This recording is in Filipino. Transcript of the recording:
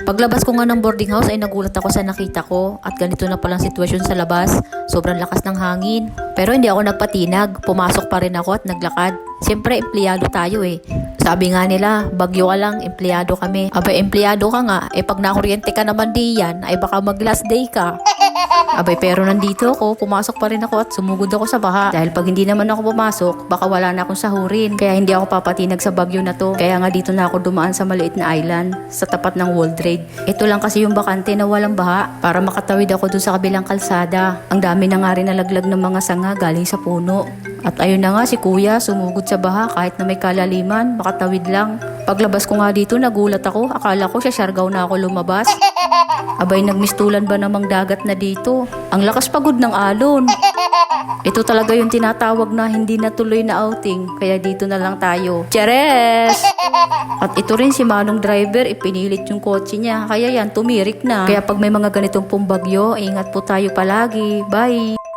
Paglabas ko nga ng boarding house ay nagulat ako sa nakita ko at ganito na palang sitwasyon sa labas. Sobrang lakas ng hangin. Pero hindi ako nagpatinag, pumasok pa rin ako at naglakad. Siyempre, empleyado tayo eh. Sabi nga nila, bagyo ka lang, empleyado kami. Abay, empleyado ka nga, pag nakuryente ka naman diyan, ay baka mag last day ka. Abay, pero nandito ako, pumasok pa rin ako at sumugod ako sa baha. Dahil pag hindi naman ako pumasok, baka wala na akong sahurin. Kaya hindi ako papatinag sa bagyo na to. Kaya nga dito na ako dumaan sa maliit na island, sa tapat ng World Trade. Ito lang kasi yung bakante na walang baha, para makatawid ako dun sa kabilang kalsada. Ang dami na nga rin nalaglag ng mga sanga galing sa puno. At ayun na nga si kuya, sumugod sa baha kahit na may kalaliman, makatawid lang. Paglabas ko nga dito, nagulat ako. Akala ko siya Siargao na ako lumabas. Abay, nagmistulan ba namang dagat na dito? Ang lakas pagod ng alon. Ito talaga yung tinatawag na hindi natuloy na outing. Kaya dito na lang tayo. Cheres! At ito rin si Manong driver, ipinilit yung kotse niya. Kaya yan, tumirik na. Kaya pag may mga ganitong pong bagyo, ingat po tayo palagi. Bye!